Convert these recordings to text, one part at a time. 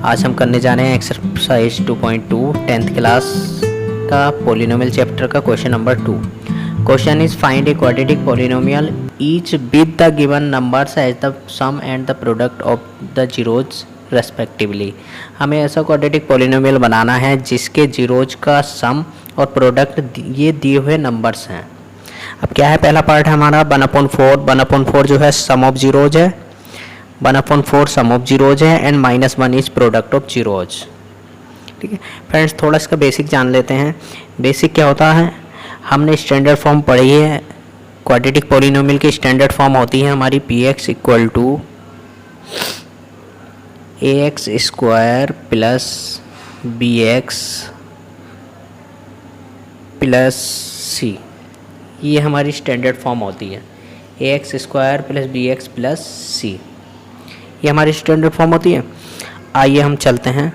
आज हम करने जा रहे हैं एक्सरसाइज 2.2 10th क्लास का पोलिनोमियल चैप्टर का question number 2। Question is find a quadratic polynomial each with the given numbers as the sum and the product of the zeros respectively. हमें ऐसा क्वाड्रेटिक पोलिनोमियल बनाना है जिसके जीरोज का सम और product ये दिए हुए नंबर्स हैं। अब क्या है, पहला पार्ट है हमारा 1/4। 1/4 जो है सम ऑफ जीरोज है, 1/4 सम ऑफ जीरोज है and -1 is product of zeros. ठीक है फ्रेंड्स, थोड़ा इसका बेसिक जान लेते हैं। बेसिक क्या होता है, हमने स्टैंडर्ड फॉर्म पढ़ी है। क्वाड्रेटिक पोलिनोमियल की स्टैंडर्ड फॉर्म होती है हमारी px equal to ax square plus bx plus c। ये हमारी स्टैंडर्ड फॉर्म होती है, ax square plus bx plus c, ये हमारी स्टैंडर्ड फॉर्म होती है। आइए हम चलते हैं,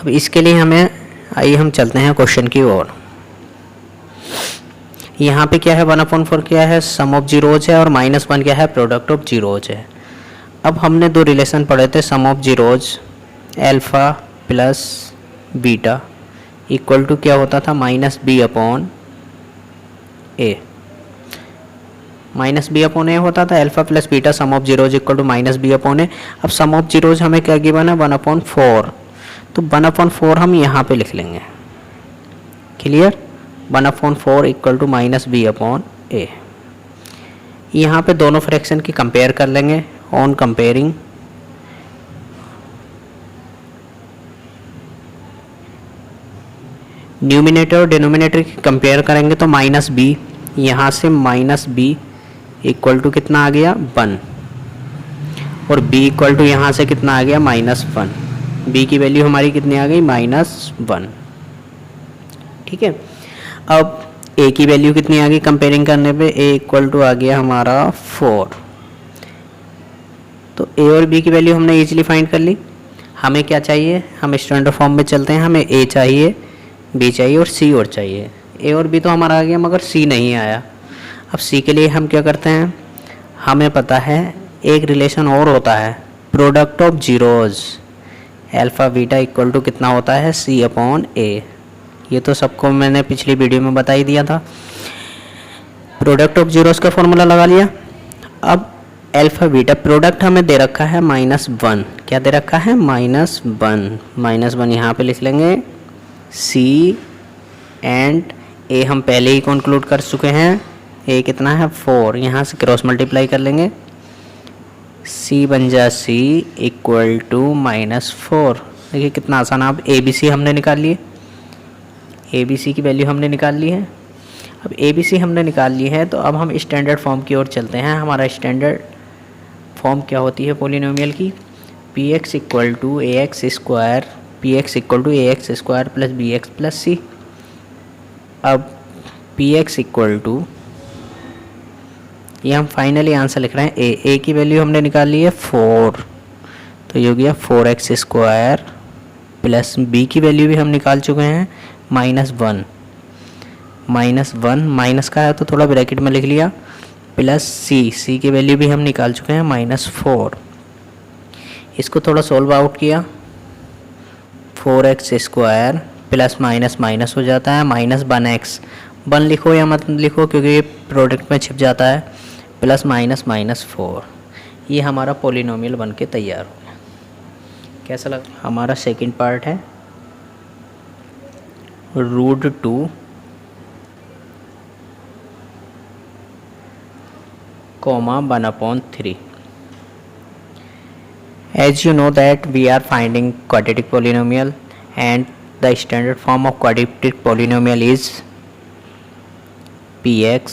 अब इसके लिए आइए हम चलते हैं क्वेश्चन की ओर। यहाँ पे क्या है, 1/4 क्या है, सम ऑफ जीरोज है और -1 क्या है, प्रोडक्ट ऑफ जीरोज है। अब हमने दो रिलेशन पढ़े थे, sum of zeros alpha plus beta equal to क्या होता था, -b/a। -b/a होता था, alpha plus beta sum of zeros equal to -b/a। अब सम ऑफ जीरोज हमें क्या गिवन है, 1/4, तो 1/4 हम यहाँ पे लिख लेंगे। Clear, 1/4 equal to -b/a। यहाँ पे दोनों फ्रैक्शन की कंपेयर कर लेंगे। ऑन कंपेयरिंग न्यूमिनेटर और डिनोमिनेटर की कंपेयर करेंगे तो -b, यहाँ से -b इक्वल टू कितना आ गया, 1, और b इक्वल टू यहाँ से कितना आ गया, -1। b की वैल्यू हमारी कितनी आ गई, -1। ठीक है, अब a की वैल्यू कितनी आ गई कंपेयरिंग करने पे, a इक्वल टू आ गया हमारा 4। तो a और b की वैल्यू हमने इजीली फाइंड कर ली। हमें क्या चाहिए, हम स्टैंडर्ड फॉर्म में चलते हैं। हमें a चाहिए, b चाहिए और c और चाहिए। a और b तो हमारा आ गया मगर c नहीं आया। अब c के लिए हम क्या करते हैं, हमें पता है एक रिलेशन और होता है, product of zeros alpha beta equal to कितना होता है, c/a। ये तो सबको मैंने पिछली वीडियो में बता ही दिया था। प्रोडक्ट ऑफ जीरोज का फॉर्मूला लगा लिया। अब अल्फ़ा बीटा प्रोडक्ट हमें दे रखा है -1, क्या दे रखा है, -1 यहाँ पे लिख लेंगे। c एंड a हम पहले ही कंक्लूड कर चुके हैं, a कितना है 4, यहाँ से क्रॉस मल्टीप्लाई कर लेंगे, c बन जा c इक्वल टू -4। देखिए कितना आसान, अब ABC हमने निकाल लिए, ABC की वैल्यू हमने निकाल ली है। अब ABC हमने निकाल ली है तो अब हम स्टैंडर्ड फॉर्म की ओर चलते हैं। हमारा स्टैंडर्ड फॉर्म क्या होती है पोलिनोमियल की, px equal to ax square plus bx plus c। अब px इक्वल टू, ये हम फाइनली आंसर लिख रहे हैं, a की वैल्यू हमने निकाल ली है 4, तो ये हो गया 4x स्क्वायर प्लस b की वैल्यू भी हम निकाल चुके हैं -1 माइनस का है तो थोड़ा ब्रैकेट में लिख लिया, प्लस c की वैल्यू भी हम निकाल चुके हैं -4। इसको थोड़ा सोल्व आउट किया, 4x स्क्वायर प्लस माइनस हो जाता है -1x, 1 लिखो या मत लिखो क्योंकि ये प्रोडक्ट में छिप जाता है, प्लस -4। ये हमारा पोलिनोमियल बन के तैयार हो गया। कैसा लगा, हमारा सेकंड पार्ट है √2 1/3। As you know that we are finding quadratic polynomial and the standard form of quadratic polynomial is px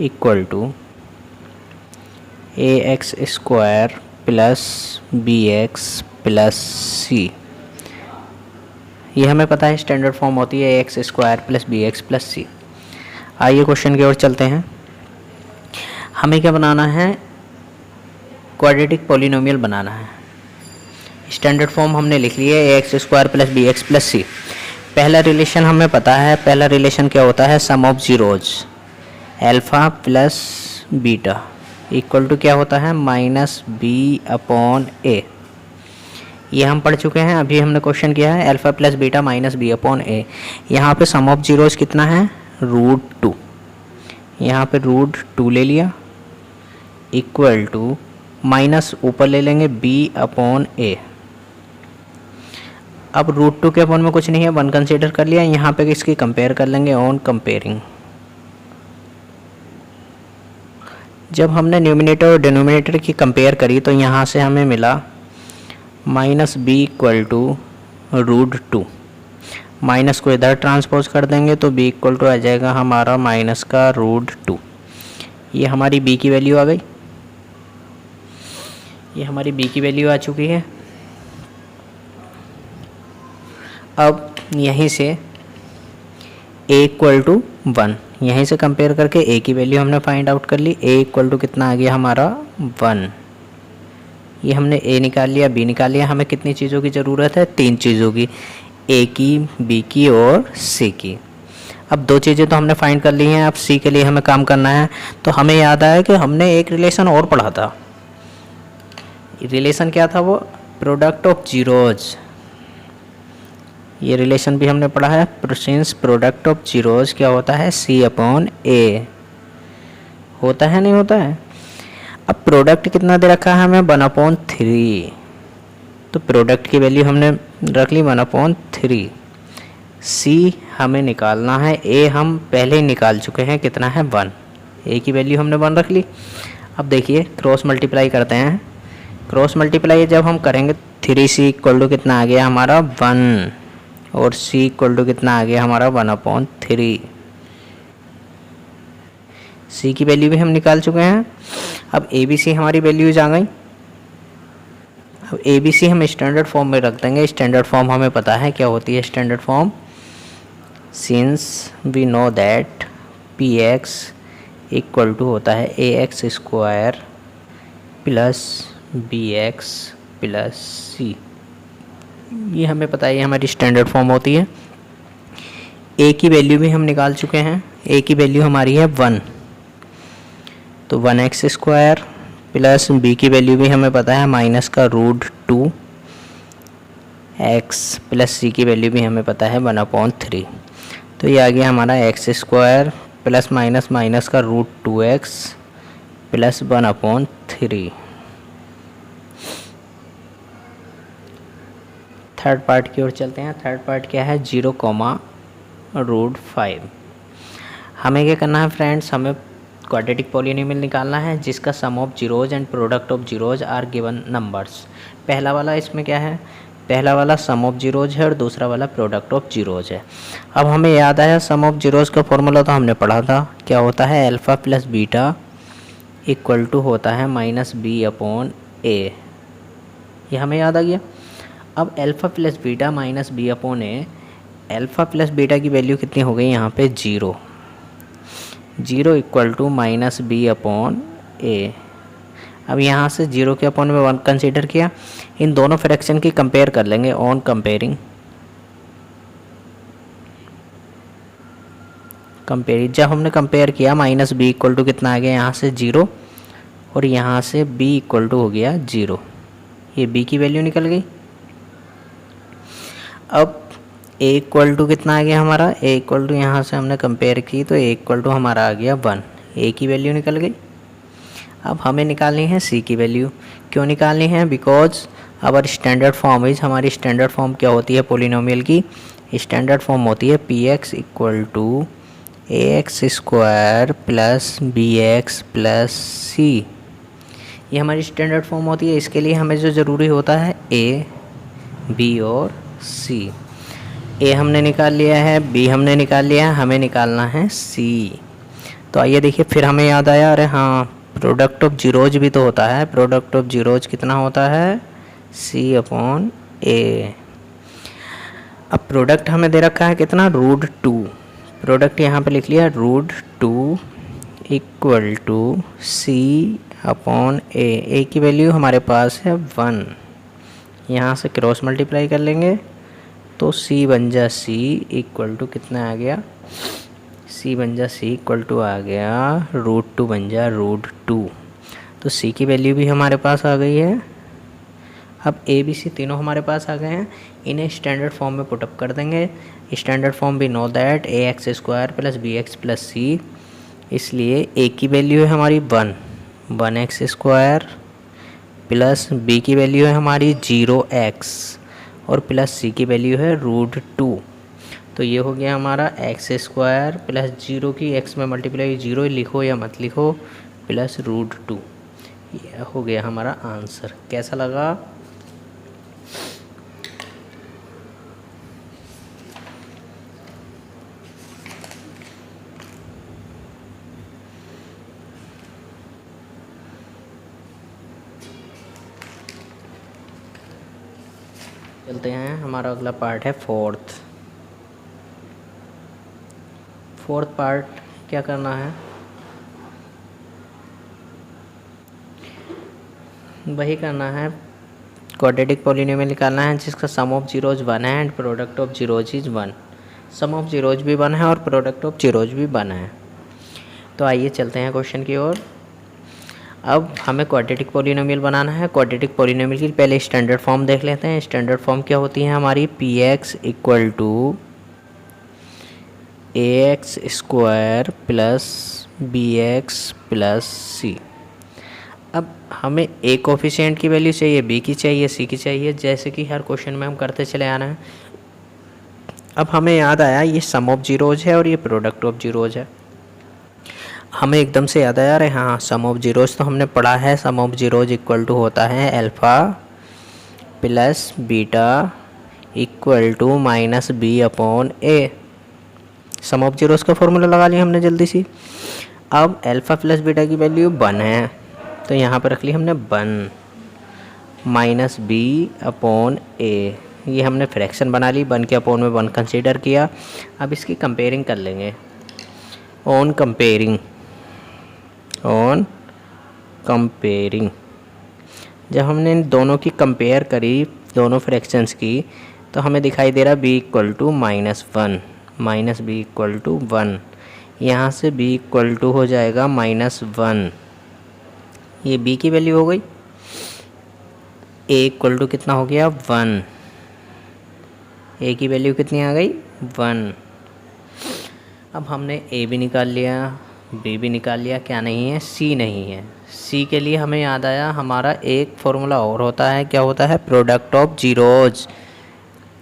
equal to ax square plus bx plus c। ये हमें पता है स्टैंडर्ड फॉर्म होती है ax square plus bx plus c। आइए question की ओर चलते हैं। हमें क्या बनाना है, क्वाड्रेटिक पोलिनोमियल बनाना है। स्टैंडर्ड फॉर्म हमने लिख ली है ax square plus bx plus c। पहला रिलेशन हमें पता है, पहला रिलेशन क्या होता है, sum of zeros alpha plus beta equal to क्या होता है, -b/a। ये हम पढ़ चुके हैं। अभी हमने क्वेश्चन किया है alpha plus beta minus B upon A. यहाँ पे सम ऑफ जीरोज कितना है, √2। यहाँ पे √2 ले लिया इक्वल टू माइनस ऊपर ले लेंगे बी अपॉन ए। अब √2 के अपॉन में कुछ नहीं है, 1 कंसीडर कर लिया। यहाँ पे इसकी कंपेयर कर लेंगे ऑन कंपेयरिंग। जब हमने न्यूमिनेटर और डिनोमिनेटर की कंपेयर करी तो यहाँ से हमें मिला minus B equal to √2। Minus को इधर ट्रांसपोज कर देंगे तो b इक्वल टू आ जाएगा हमारा माइनस का √2। ये हमारी b की वैल्यू आ गई, ये हमारी b की वैल्यू आ चुकी है। अब यहीं से a इक्वल टू 1, यहीं से कंपेयर करके a की वैल्यू हमने फाइंड आउट कर ली। a इक्वल टू कितना आ गया हमारा 1। ये हमने a निकाल लिया, b निकाल लिया। हमें कितनी चीज़ों की ज़रूरत है, 3 चीज़ों की, a की, b की और c की। अब 2 चीज़ें तो हमने फाइंड कर ली हैं, अब c के लिए हमें काम करना है। तो हमें याद आया कि हमने एक रिलेशन और पढ़ा था। रिलेशन क्या था वो, प्रोडक्ट ऑफ जीरोज। ये रिलेशन भी हमने पढ़ा है। सिंस प्रोडक्ट ऑफ जीरोज क्या होता है, c अपॉन a होता है, नहीं होता है। अब प्रोडक्ट कितना दे रखा है हमें, 1/3। तो प्रोडक्ट की वैल्यू हमने रख ली 1/3। c हमें निकालना है, a हम पहले ही निकाल चुके हैं, कितना है 1। a की वैल्यू हमने 1 रख ली। अब देखिए क्रॉस मल्टीप्लाई करते हैं। क्रॉस मल्टीप्लाई जब हम करेंगे 3c इक्वल टू कितना आ गया हमारा 1 और c इक्वल टू कितना आ गया हमारा 1/3। c की वैल्यू भी हम निकाल चुके हैं। अब ए बी सी हमारी वैल्यूज आ गई। अब ए बी सी हम स्टैंडर्ड फॉर्म में रख देंगे। स्टैंडर्ड फॉर्म हमें पता है क्या होती है standard form, since we know that P X equal to होता है A X square plus B X plus C. ये हमें पता है, ये हमारी स्टैंडर्ड फॉर्म होती है। ए की वैल्यू भी हम निकाल चुके हैं। ए की वैल्यू हमारी है 1, तो 1x स्क्वायर प्लस बी की वैल्यू भी हमें पता है माइनस का √2 x प्लस सी की वैल्यू भी हमें पता है 1/3। तो ये आ गया हमारा x square plus minus minus का √2x प्लस 1/3। थर्ड पार्ट की ओर चलते हैं। थर्ड पार्ट क्या है, 0,√5। हमें क्या करना है फ्रेंड्स, हमें क्वाड्रेटिक पॉलिनोमियल निकालना है जिसका sum of zeros and product of zeros are given numbers. पहला वाला इसमें क्या है, पहला वाला सम ऑफ जीरोज है और दूसरा वाला प्रोडक्ट ऑफ जीरोज है। अब हमें याद आया सम ऑफ जीरोज का फॉर्मूला तो हमने पढ़ा था, क्या होता है, alpha plus beta equal to होता है माइनस बी अपॉन ए। ये हमें याद आ गया। अब alpha plus beta minus B upon A, alpha plus beta की वैल्यू कितनी हो गई यहाँ पे 0 equal to minus B upon A. अब यहाँ से 0 के अपॉन में 1 कंसीडर किया। इन दोनों फ्रैक्शन की कंपेयर कर लेंगे ऑन कंपेयरिंग। जब हमने कंपेयर किया माइनस बी इक्वल टू कितना आ गया यहाँ से 0 और यहाँ से b इक्वल टू हो गया 0। ये b की वैल्यू निकल गई। अब a इक्वल टू कितना आ गया हमारा, a इक्वल टू यहाँ से हमने कंपेयर की तो a इक्वल टू हमारा आ गया 1। a की वैल्यू निकल गई। अब हमें निकालनी है c की वैल्यू। क्यों निकालनी है, because our standard form is, हमारी स्टैंडर्ड फॉर्म क्या होती है पॉलिनोमियल की, स्टैंडर्ड फॉर्म होती है P X equal to A X square plus B X plus C. ये हमारी स्टैंडर्ड फॉर्म होती है। इसके लिए हमें जो ज़रूरी होता है a, b और c। a हमने निकाल लिया है, b हमने निकाल लिया है, हमें निकालना है c। तो आइए देखिए, फिर हमें याद आया, अरे हाँ प्रोडक्ट ऑफ जीरोज भी तो होता है। प्रोडक्ट ऑफ जीरोज कितना होता है, c अपॉन a। अब प्रोडक्ट हमें दे रखा है कितना, √2। प्रोडक्ट यहाँ पे लिख लिया √2 equal to c upon a की वैल्यू हमारे पास है 1। यहाँ से क्रॉस मल्टीप्लाई कर लेंगे तो c बन जा c इक्वल टू कितना आ गया, c बन जा c इक्वल टू आ गया √2 बन जा √2। तो c की वैल्यू भी हमारे पास आ गई है अब ए बी सी तीनों हमारे पास आ गए हैं, इन्हें स्टैंडर्ड फॉर्म में पुटअप कर देंगे। स्टैंडर्ड फॉर्म भी know that A X square plus B X plus C, इसलिए ए की वैल्यू है हमारी 1 एक्स स्क्वायर प्लस बी की वैल्यू है हमारी 0x और प्लस सी की वैल्यू है √2। तो ये हो गया हमारा एक्स स्क्वायर प्लस 0 की एक्स में मल्टीप्लाई 0 लिखो या मत लिखो प्लस √2। ये हो गया हमारा आंसर। कैसा लगा? चलते हैं, हमारा अगला पार्ट है फोर्थ पार्ट। क्या करना है? वही करना है, क्वाड्रेटिक पॉलिनोमियल निकालना है जिसका सम ऑफ जीरोज 1 है and product of zeros is 1। Sum of zeros भी 1 है और प्रोडक्ट ऑफ जीरोज भी 1 है। तो आइए चलते हैं क्वेश्चन की ओर। अब हमें क्वाड्रेटिक पॉलिनोमियल बनाना है। क्वाड्रेटिक पॉलिनोमियल की पहले स्टैंडर्ड फॉर्म देख लेते हैं। स्टैंडर्ड फॉर्म क्या होती है हमारी? P X equal to A X square plus B X plus C. अब हमें ए कोफिशिएंट की वैल्यू चाहिए, बी की चाहिए, सी की चाहिए, जैसे कि हर क्वेश्चन में हम करते चले आ रहे हैं। अब हमें याद आया ये सम ऑफ जीरोज है और ये प्रोडक्ट ऑफ जीरोज है। हमें एकदम से याद आया, अरे हाँ सम ऑफ जीरोज तो हमने पढ़ा है। Sum of zeros equal to होता है alpha plus beta equal to minus B upon A. Sum of zeros का फॉर्मूला लगा लिया हमने जल्दी सी। अब अल्फ़ा प्लस बीटा की वैल्यू 1 है तो यहाँ पर रख ली हमने 1 माइनस बी अपॉन ए। ये हमने फ्रैक्शन बना ली, 1 के अपॉन में 1 कंसीडर किया। अब इसकी कंपेयरिंग कर लेंगे। ऑन कंपेयरिंग जब हमने इन दोनों की कंपेयर करी, दोनों फ्रैक्शंस की, तो हमें दिखाई दे रहा b equal to -1 minus B equal to 1। यहाँ से b इक्वल टू हो जाएगा -1। ये b की वैल्यू हो गई। a इक्वल टू कितना हो गया? 1। a की वैल्यू कितनी आ गई? 1। अब हमने a भी निकाल लिया, b भी निकाल लिया, क्या नहीं है? c नहीं है। c के लिए हमें याद आया हमारा एक फॉर्मूला और होता है। क्या होता है? Product of zeros.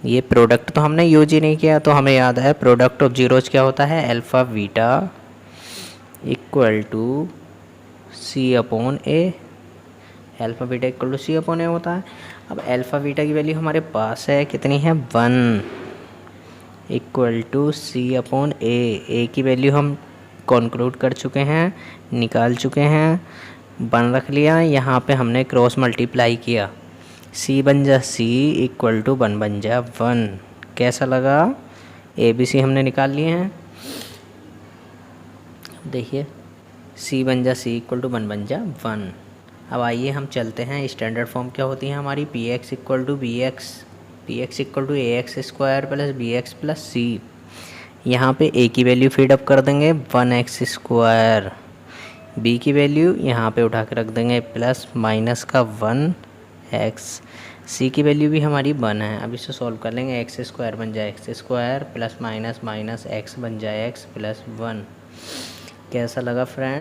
ये प्रोडक्ट तो हमने यूज ही नहीं किया, तो हमें याद है प्रोडक्ट ऑफ जीरोज क्या होता है? Alpha beta equal to C upon A. Alpha beta equal to C upon A होता है। अब अल्फ़ा बीटा की वैल्यू हमारे पास है, कितनी है? 1 इक्वल टू सी अपॉन ए। ए की वैल्यू हम कॉन्क्लूड कर चुके हैं, निकाल चुके हैं, 1 रख लिया। यहाँ पे हमने क्रॉस मल्टीप्लाई किया, सी बन जा सी इक्वल टू 1 बन जा 1। कैसा लगा? ए बी सी हमने निकाल लिए हैं। देखिए सी बन जा सी इक्वल टू 1 बन जा 1। अब आइए हम चलते हैं, स्टैंडर्ड फॉर्म क्या होती है हमारी? P X equal to B X, P X equal to A X square plus B X plus C. यहाँ पे ए की वैल्यू फीड अप कर देंगे 1 एक्स स्क्वायर, बी की वैल्यू यहाँ पे उठा के रख देंगे प्लस माइनस का 1 एक्स, सी की वैल्यू भी हमारी 1 है। अब इसे सॉल्व कर लेंगे, एक्स स्क्वायर बन जाए x square plus minus minus x बन जाए एक्स प्लस 1। कैसा लगा फ्रेंड?